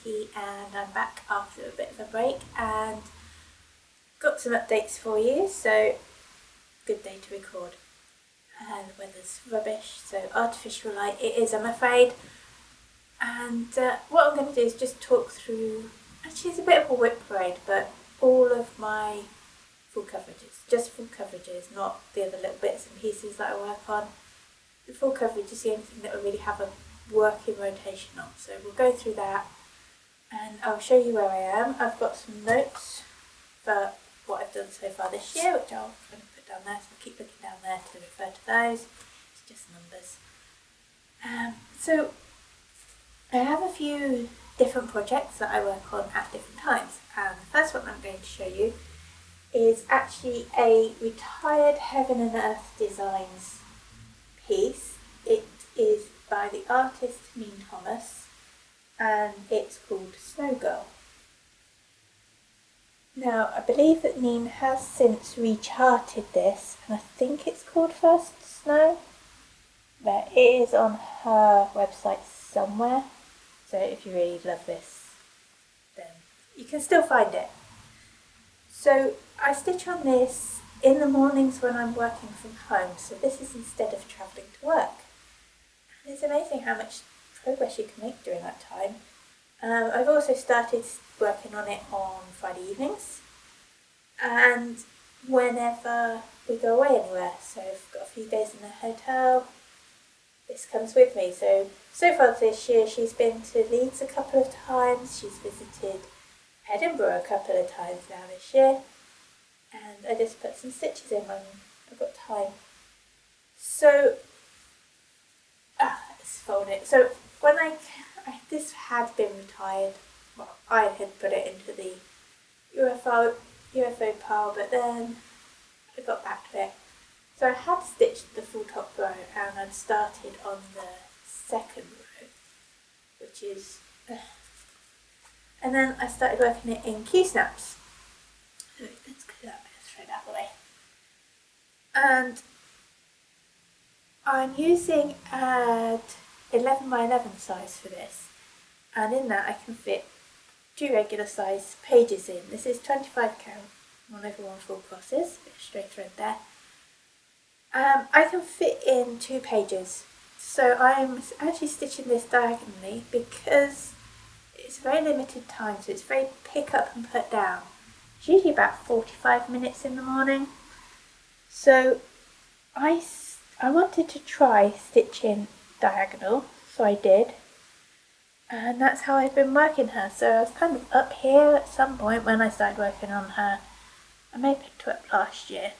Vicky, and I'm back after a bit of a break and got some updates for you, so good day to record. The weather's rubbish, so artificial light it is, I'm afraid. And what I'm going to do is just talk through, actually it's a bit of a WIP parade, but all of my full coverages, just full coverages, not the other little bits and pieces that I work on. The full coverage is the only thing that will really have a working rotation on, so we'll go through that and I'll show you where I am. I've got some notes for what I've done so far this year, which I'll kind of put down there, so I'll keep looking down there to refer to those. It's just numbers. So I have a few different projects that I work on at different times, and the first one I'm going to show you is actually a retired Heaven and Earth Designs piece. It is by the artist Neen Thomas and it's called Snow Girl. Now I believe that Neen has since recharted this and I think it's called First Snow, but it is on her website somewhere, so if you really love this then you can still find it. So I stitch on this in the mornings when I'm working from home, so this is instead of travelling to work. And it's amazing how much progress you can make during that time. I've also started working on it on Friday evenings and whenever we go away anywhere. So I've got a few days in a hotel, this comes with me. So far this year she's been to Leeds a couple of times, she's visited Edinburgh a couple of times now this year, and I just put some stitches in when I've got time. So, let's fold it. So when this had been retired, well, I had put it into the UFO pile, but then I got back to it. So I had stitched the full top row and I'd started on the second row, which is, and then I started working it in Q-snaps. So let's clear that bit, throw it out of the way. And I'm using an 11 by 11 size for this, and in that I can fit 2 regular size pages in. This is 25 count, 1/1 full crosses, bit of straight thread there. I can fit in 2 pages, so I'm actually stitching this diagonally because it's very limited time, so it's very pick up and put down. It's usually about 45 minutes in the morning. So I wanted to try stitching diagonal, so I did. And that's how I've been working her. So I was kind of up here at some point when I started working on her. I may have picked her up last year.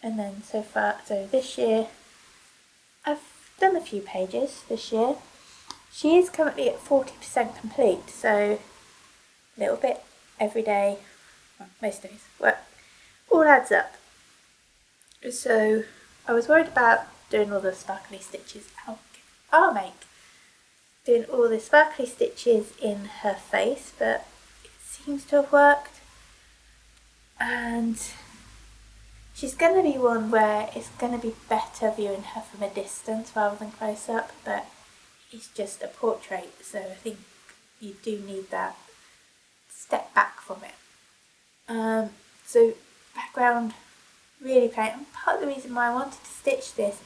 And then so this year, I've done a few pages this year. She is currently at 40% complete, so a little bit every day, well, most days, well, all adds up. So I was worried about doing all the sparkly stitches, doing all the sparkly stitches in her face, but it seems to have worked. And she's going to be one where it's going to be better viewing her from a distance rather than close up, but it's just a portrait, so I think you do need that step back from it. So background, really plain, and part of the reason why I wanted to stitch this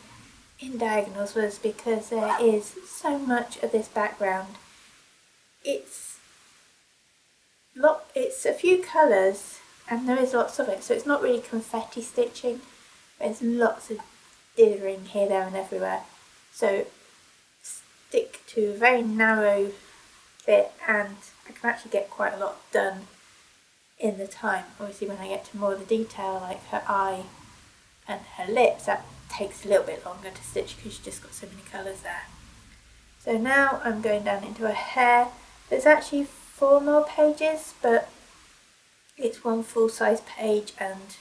in diagonals was because there is so much of this background. It's a few colours and there is lots of it, so it's not really confetti stitching, there's lots of dithering here, there and everywhere. So stick to a very narrow bit and I can actually get quite a lot done in the time. Obviously when I get to more of the detail like her eye and her lips, that takes a little bit longer to stitch because she's just got so many colours there. So now I'm going down into her hair. There's actually 4 more pages, but it's 1 full size page and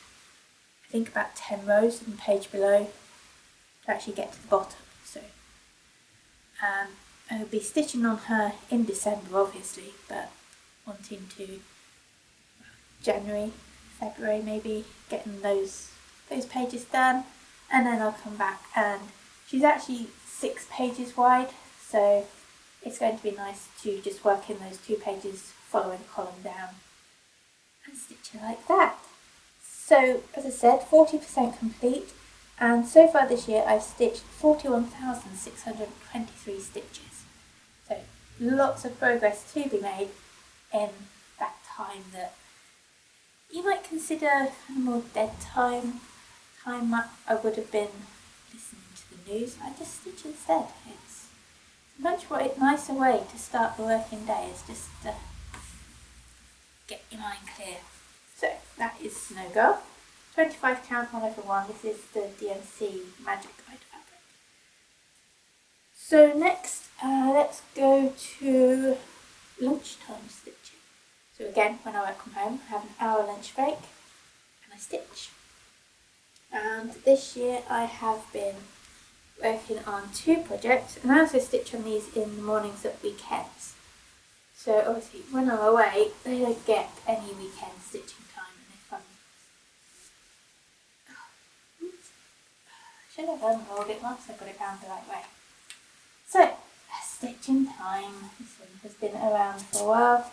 I think about 10 rows in the page below to actually get to the bottom. So I'll be stitching on her in December obviously, but wanting to January, February maybe, getting those pages done, and then I'll come back, and she's actually 6 pages wide, so it's going to be nice to just work in those 2 pages following the column down and stitch it like that. So as I said, 40% complete, and so far this year I've stitched 41,623 stitches. So lots of progress to be made in that time that you might consider a more dead time I would have been listening to the news. I just stitch instead. It's a much nicer way to start the working day, is just to get your mind clear. So that is Snow Girl. 25 count 1/1. This is the DMC Magic Guide fabric. So next, let's go to lunchtime stitching. So again, when I work from home, I have an hour lunch break and I stitch. And this year I have been working on 2 projects, and I also stitch on these in the mornings at weekends. So obviously when I'm away, they don't get any weekend stitching time, and if I'm... should have unrolled it once I got it round the right way. So, stitching time. This one has been around for a while.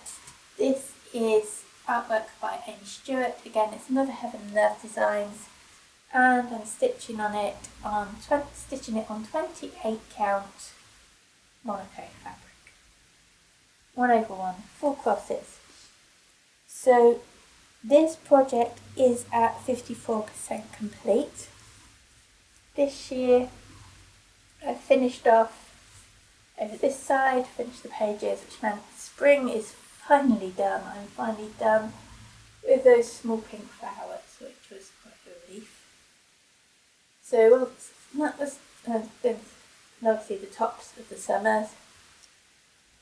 This is artwork by Amy Stewart. Again, it's another Heaven and Earth Designs, and I'm stitching it on 28 count monocoat fabric. 1/1, 4 crosses. So this project is at 54% complete. This year I finished off over this side, finished the pages, which meant spring is finally done. I'm finally done with those small pink flowers, which was quite a relief. So that was obviously the tops of the summers.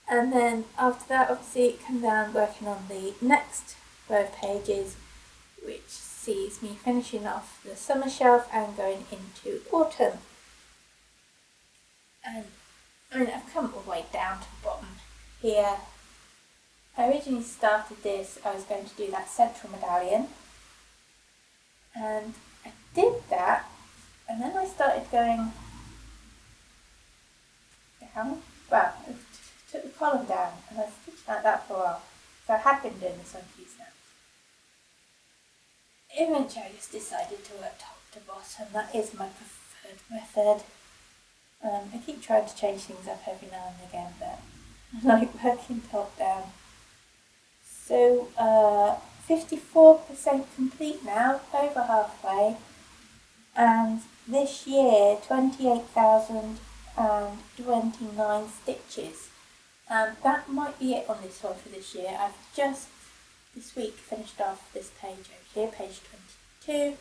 And then after that, obviously, come down working on the next row of pages, which sees me finishing off the summer shelf and going into autumn. And I mean, I've come all the way down to the bottom here. I originally started this, I was going to do that central medallion, and I did that, and then I started going down. Well, I took the column down and I stitched like that for a while. So I had been doing this on Q-snaps. Eventually I just decided to work top to bottom. That is my preferred method. I keep trying to change things up every now and again, but I like working top down. So 54% complete now, over halfway, and this year 28,029 stitches. And that might be it on this one for this year. I've just this week finished off this page over here, page 22,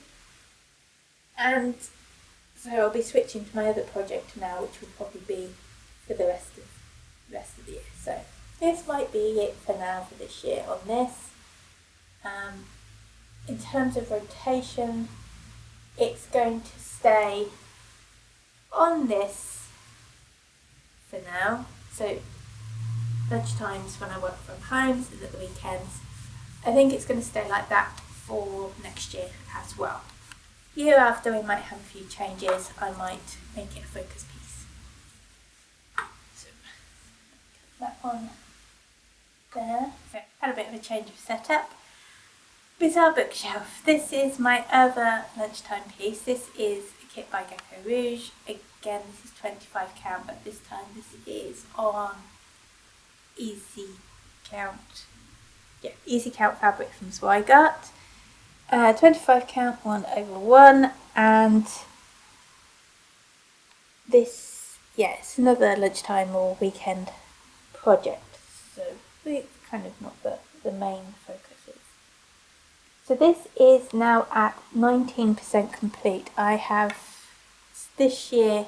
and so I'll be switching to my other project now, which will probably be for the rest of the year. So this might be it for now for this year on this. In terms of rotation, it's going to stay on this for now. So lunch times when I work from home, so that the weekends, I think it's going to stay like that for next year as well. Year after we might have a few changes. I might make it a focus piece. So that one there. So had a bit of a change of setup. Bizarre bookshelf. This is my other lunchtime piece. This is a kit by Gecko Rouge. Again, this is 25 count, but this time this is on easy count. Yeah, easy count fabric from Zweigart. 25 count 1/1, and this, yeah, it's another lunchtime or weekend project, so it's kind of not the main focus. So this is now at 19% complete. I have this year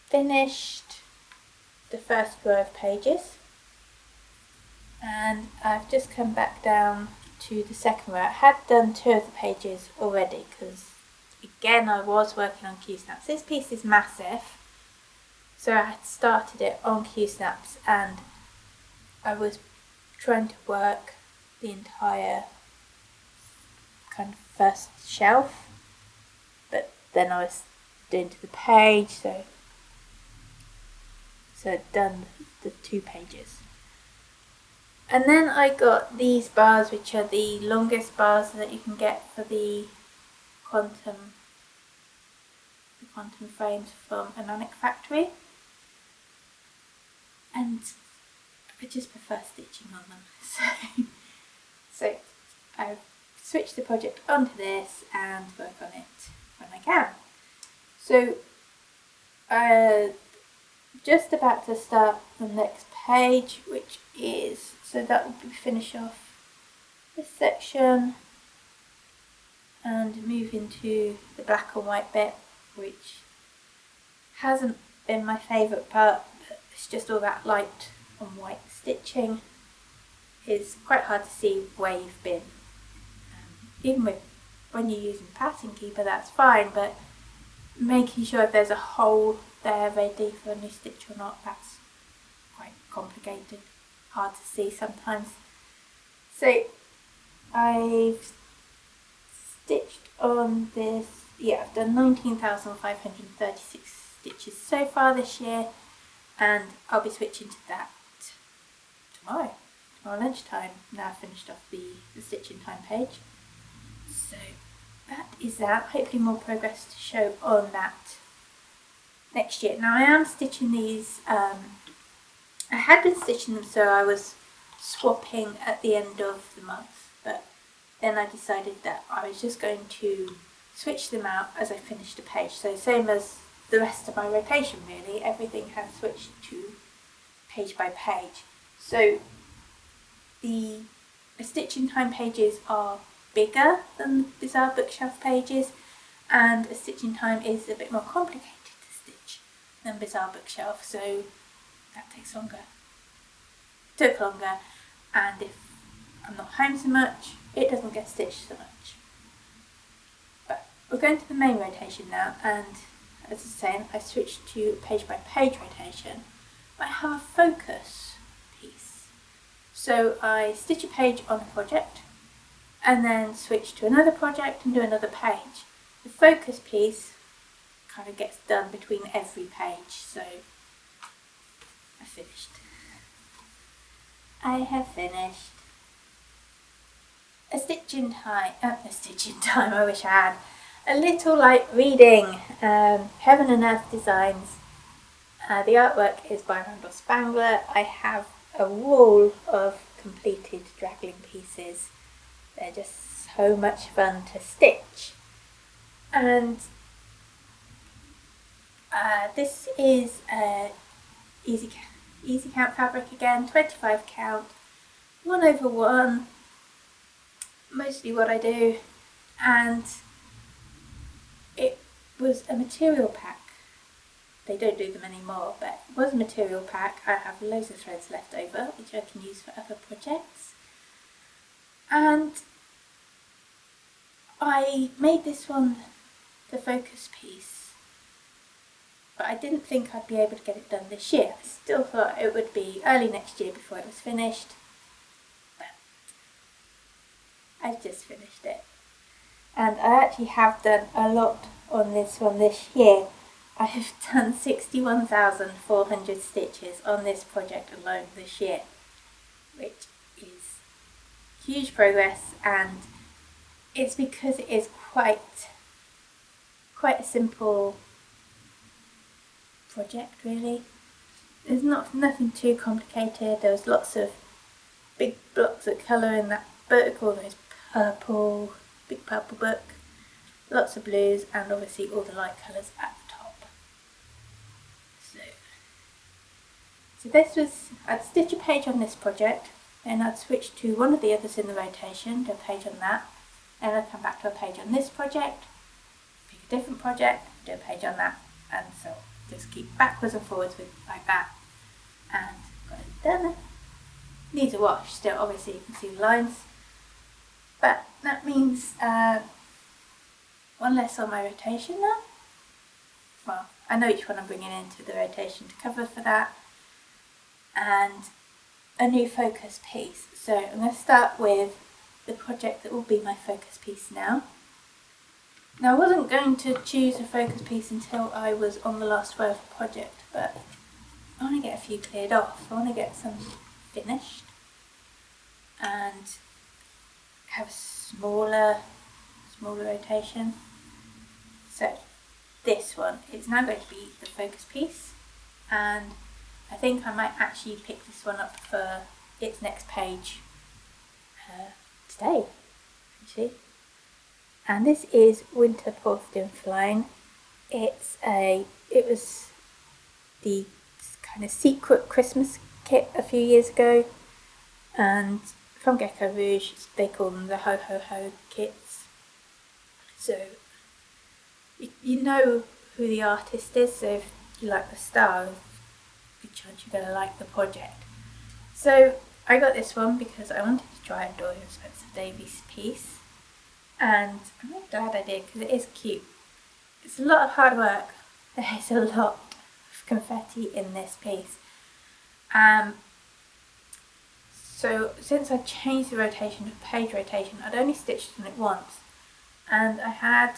finished the first row of pages, and I've just come back down to the second row. I had done 2 of the pages already because, again, I was working on Q-snaps. This piece is massive, so I had started it on Q-snaps and I was trying to work the entire kind of first shelf, but then I was doing to the page, so so done the 2 pages. And then I got these bars, which are the longest bars that you can get for the quantum frames from Anonic Factory. And I just prefer stitching on them. So I've switched the project onto this and work on it when I can. So just about to start the next page, which is, so that will be finish off this section and move into the black and white bit, which hasn't been my favourite part, but it's just all that light and white stitching is quite hard to see where you've been. Even when you're using Pattern Keeper, that's fine, but making sure if there's a hole there ready for a new stitch or not, that's quite complicated, hard to see sometimes. So I've stitched on this, I've done 19,536 stitches so far this year, and I'll be switching to that tomorrow lunchtime. Now I've finished off the stitching time page. So that is that. Hopefully more progress to show on that next year. Now I am stitching these, I had been stitching them so I was swapping at the end of the month, but then I decided that I was just going to switch them out as I finished a page. So same as the rest of my rotation really, everything has switched to page by page. So the stitching time pages are bigger than the Bizarre Bookshelf pages, and a stitching time is a bit more complicated to stitch than Bizarre Bookshelf, so that takes longer. Took longer, and if I'm not home so much, it doesn't get stitched so much. But we're going to the main rotation now, and as I was saying, I switched to page by page rotation, but I have a focus piece. So I stitch a page on a project, and then switch to another project and do another page. The focus piece kind of gets done between every page, so I finished. I have finished. A stitching time, I wish I had. A Little Light Reading, Heaven and Earth Designs. The artwork is by Randall Spangler. I have a wall of completed draggling pieces. They're just so much fun to stitch. And this is easy count fabric again, 25 count, 1/1, mostly what I do, and it was a material pack. They don't do them anymore, but it was a material pack. I have loads of threads left over, which I can use for other projects. And I made this one the focus piece, but I didn't think I'd be able to get it done this year. I still thought it would be early next year before it was finished, but I've just finished it. And I actually have done a lot on this one this year. I have done 61,400 stitches on this project alone this year, which is huge progress, and it's because it is quite a simple project really. There's nothing too complicated. There was lots of big blocks of colour in that book, all those big purple book, lots of blues, and obviously all the light colours at the top. So this was, I'd stitch a page on this project, then I'd switch to one of the others in the rotation, do a page on that, then I'd come back to a page on this project, pick a different project, do a page on that, and so just keep backwards and forwards with like that, and got it done. Needs a wash still, obviously you can see the lines, but that means one less on my rotation now. Well, I know which one I'm bringing into the rotation to cover for that, and a new focus piece. So I'm going to start with the project that will be my focus piece now. Now I wasn't going to choose a focus piece until I was on the last row of the project, but I want to get a few cleared off. I want to get some finished and have a smaller rotation. So this one is now going to be the focus piece, and I think I might actually pick this one up for its next page today, actually. And this is Winter Porth Dinllaen. It was the kind of secret Christmas kit a few years ago, and from Gecko Rouge they call them the Ho Ho Ho kits. So you know who the artist is, so if you like the style, good chance you're going to like the project. So I got this one because I wanted to try and do a Spencer Davies piece, and I'm really glad I did because it is cute. It's a lot of hard work. There is a lot of confetti in this piece. So since I changed the rotation to page rotation, I'd only stitched on it once, and I had,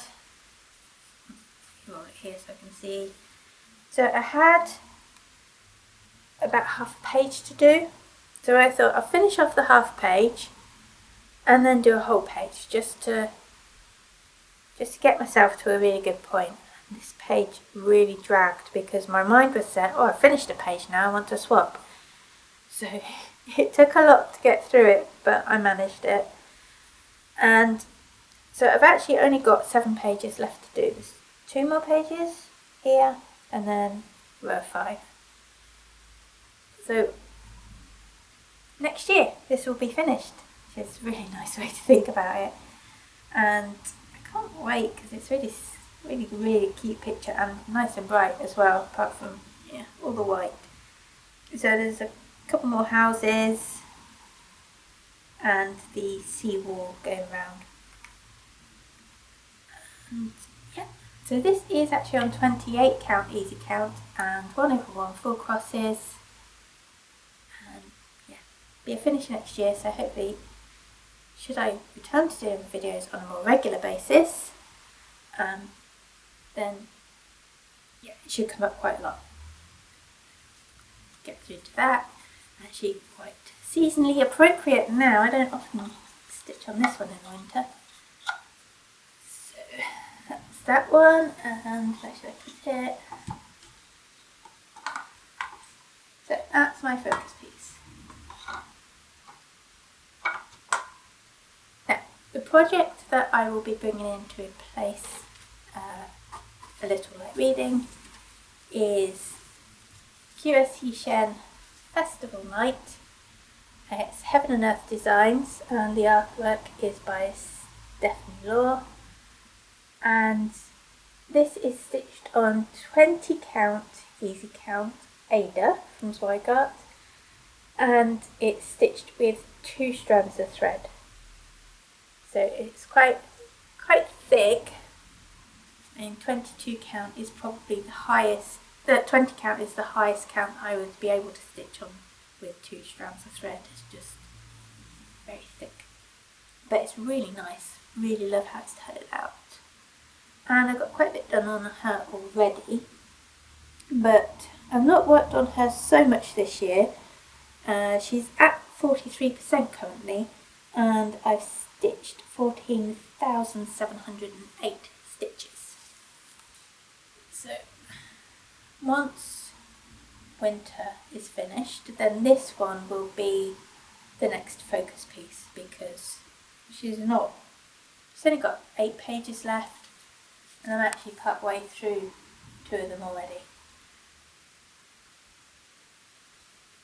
roll it here so I can see. So I had about half a page to do. So I thought I'll finish off the half page and then do a whole page just to get myself to a really good point. This page really dragged because my mind was set, oh, I finished a page now, I want to swap. So it took a lot to get through it, but I managed it. And so I've actually only got 7 pages left to do. There's 2 more pages here and then row 5. So next year this will be finished, which is a really nice way to think about it. And I can't wait because it's really cute picture and nice and bright as well, apart from all the white. So there's a couple more houses and the seawall going round. And so this is actually on 28 count easy count and 1/1 full crosses, and be a finish next year. So hopefully, should I return to doing videos on a more regular basis, then it should come up quite a lot. Get through to that. Actually quite seasonally appropriate now. I don't often stitch on this one in the winter. So that's that one, and where should I put it? So that's my focus piece. Now, the project that I will be bringing in to replace A Little Light Reading is Yexian Festival Night. It's Heaven and Earth Designs, and the artwork is by Stephanie Law, and this is stitched on 20 count easy count Ada from Zweigart, and it's stitched with 2 strands of thread, so it's quite thick. And 22 count is probably the highest. The 20 count is the highest count I would be able to stitch on with 2 strands of thread. It's just very thick, but it's really nice. Really love how it's turned out. And I've got quite a bit done on her already, but I've not worked on her so much this year. She's at 43% currently, and I've stitched 14,708 stitches. So once winter is finished, then this one will be the next focus piece, because she's only got 8 pages left, and I'm actually part way through 2 of them already.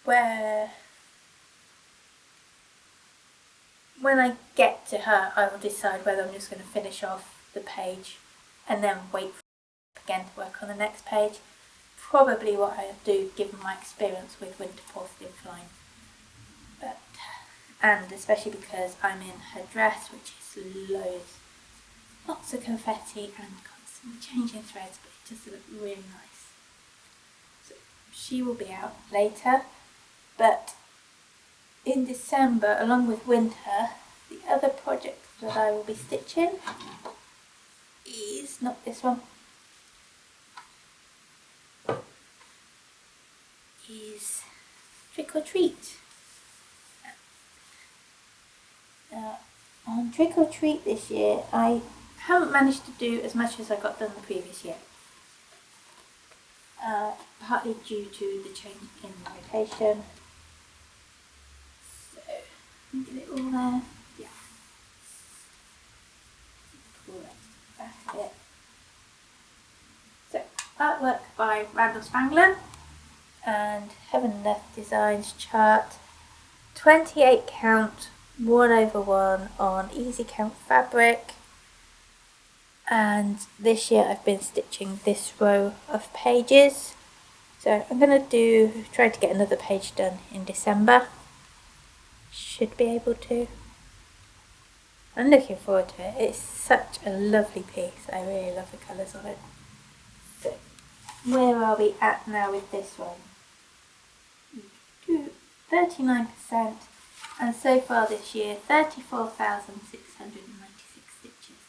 When I get to her, I will decide whether I'm just going to finish off the page and then wait again to work on the next page. Probably what I'll do, given my experience with Winter Porth Dinllaen. And especially because I'm in her dress, which is lots of confetti and constantly changing threads, but it does look really nice. So she will be out later, but in December, along with winter, the other project that I will be stitching is not this one. is Trick or Treat. On Trick or Treat this year, I haven't managed to do as much as I got done the previous year. Partly due to the change in rotation. So, get it all there. Yeah. Pull it back a bit. So, artwork by Randall Spangler and Heaven and Earth Designs chart. 28 count 1/1 on easy count fabric. And this year I've been stitching this row of pages. So I'm going to try to get another page done in December. Should be able to. I'm looking forward to it. It's such a lovely piece. I really love the colours on it. So where are we at now with this one? 39%, and so far this year 34,696 stitches.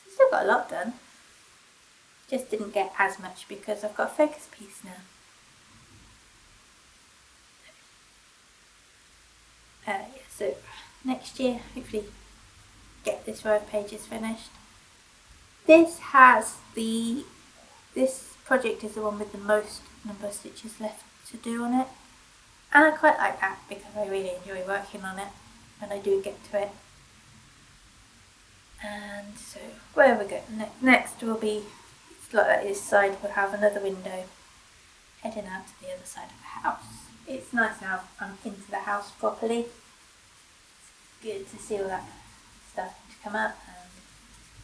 So still got a lot done. Just didn't get as much because I've got a focus piece now. So next year, hopefully, get this row of pages finished. This project is the one with the most number of stitches left to do on it, and I quite like that because I really enjoy working on it when I do get to it. And so where we go next will be, it's like that this side will have another window heading out to the other side of the house. It's nice now I'm into the house properly. Good to see all that starting to come up, and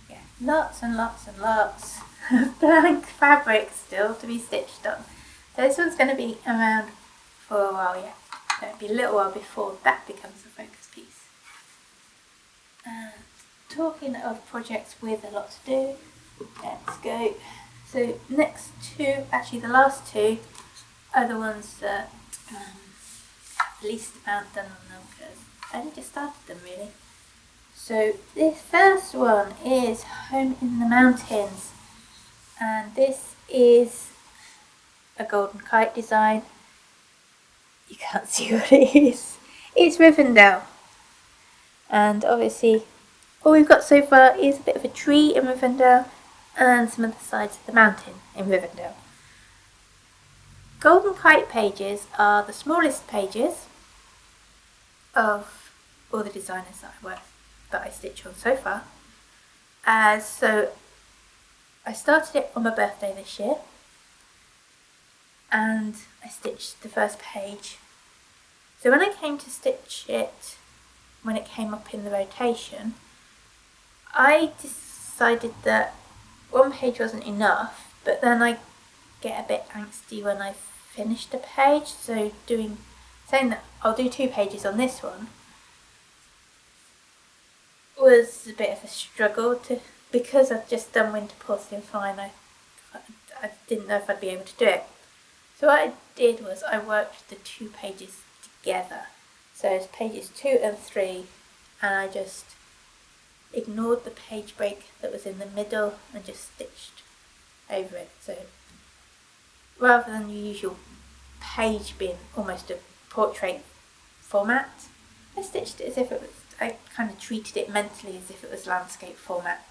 yeah, lots and lots and lots of blank fabric still to be stitched on. So this one's going to be around for a while yet. It'll be a little while before that becomes a focus piece. And talking of projects with a lot to do, let's go. So next two, actually the last two, are the ones that the least amount done on them because I only just started them really. So this first one is Home in the Mountains, and this is a golden kite design. You can't see what it is. It's Rivendell, and obviously all we've got so far is a bit of a tree in Rivendell and some of the sides of the mountain in Rivendell. Golden kite pages are the smallest pages of all the designers that I stitch on so far. So I started it on my birthday this year, and I stitched the first page. So when I came to stitch it, when it came up in the rotation, I decided that one page wasn't enough, but then I get a bit angsty when I finished a page, so saying that I'll do 2 pages on this one was a bit of a struggle because I'd just done Winter Porth Dinllaen. I didn't know if I'd be able to do it. So what I did was I worked the 2 pages together. So it's pages 2 and 3, and I just ignored the page break that was in the middle and just stitched over it. So rather than the usual page being almost a portrait format, I stitched it as if it was, I kind of treated it mentally as if it was landscape format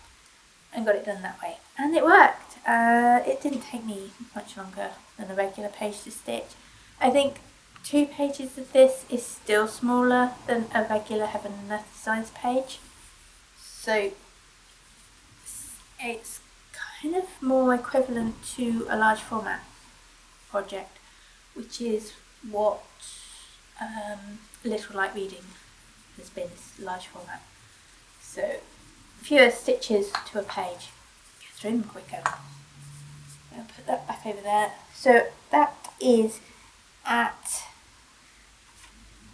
and got it done that way. And it worked. It didn't take me much longer than a regular page to stitch. I think 2 pages of this is still smaller than a regular Heaven and Earth Designs page. So it's kind of more equivalent to a large format project, which is what Little Light Reading has been, is large format. So fewer stitches to a page, get through them quicker. I'll put that back over there. So that is at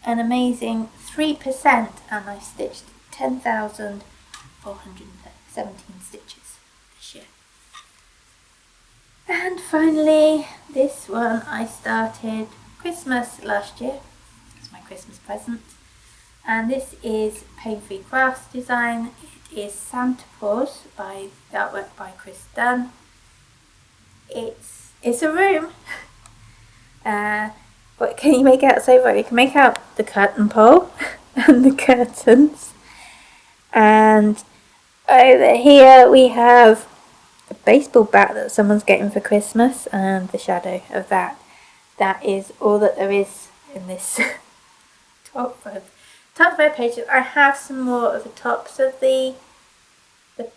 an amazing 3%, and I stitched 10,417 stitches this year. And finally, this one I started Christmas last year. It's my Christmas present. And this is Pain Free Crafts design. It is Santa Paws by the artwork by Porth Dinllaen. It's a room. what can you make out so far? You can make out the curtain pole and the curtains. And over here we have a baseball bat that someone's getting for Christmas, and the shadow of that. That is all that there is in this top row pages. I have some more of the tops of the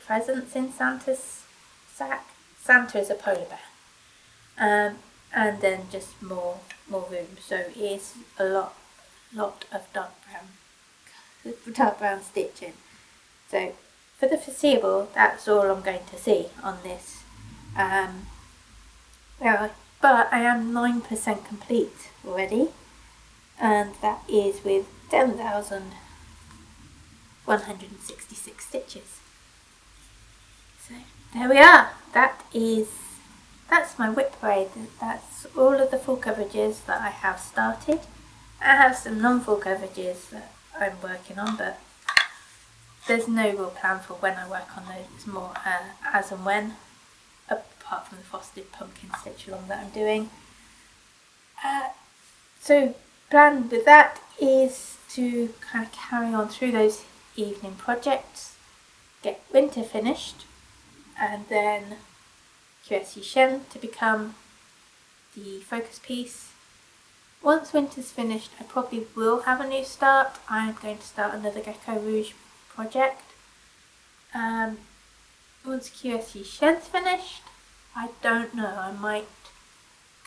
presents in Santa's sack. Santa is a polar bear, and then just more room. So here's a lot of dark brown stitching. So for the foreseeable, that's all I'm going to see on this. But I am 9% complete already, and that is with 10,166 stitches. So there we are. That's my WIP Parade. That's all of the full coverages that I have started. I have some non-full coverages that I'm working on, but there's no real plan for when I work on those. It's more as and when, apart from the frosted pumpkin stitch along that I'm doing. So plan with that is to kind of carry on through those evening projects, get winter finished, and then Yexian to become the focus piece. Once winter's finished, I probably will have a new start. I'm going to start another Gecko Rouge project. Once Yexian's finished, I don't know, I might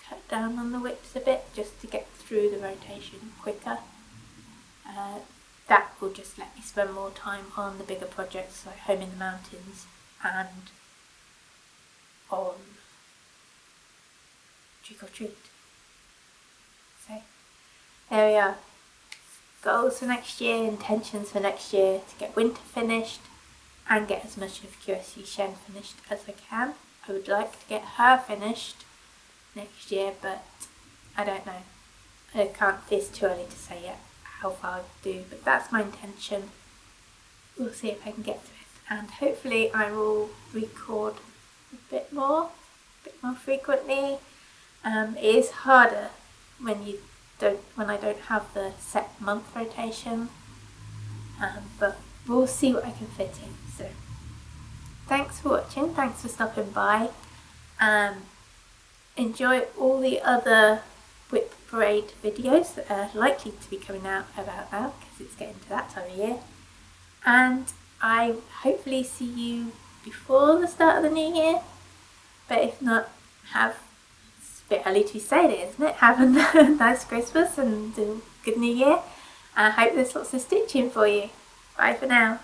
cut down on the WIPs a bit just to get through the rotation quicker. That will just let me spend more time on the bigger projects like Home in the Mountains and on Trick or Treat. So there we are. Goals for next year, intentions for next year: to get winter finished and get as much of Yexian finished as I can. I would like to get her finished next year, but I don't know. It's too early to say yet how far I'll do, but that's my intention. We'll see if I can get to it, and hopefully I will record a bit more frequently. It is harder when I don't have the set month rotation, but we'll see what I can fit in. So thanks for watching, thanks for stopping by. Enjoy all the other WIP Parade videos that are likely to be coming out about now, because it's getting to that time of year. And I hopefully see you before the start of the new year, but if not, it's a bit early to say it, isn't it? Have a nice Christmas and a good new year. I hope there's lots of stitching for you. Bye for now.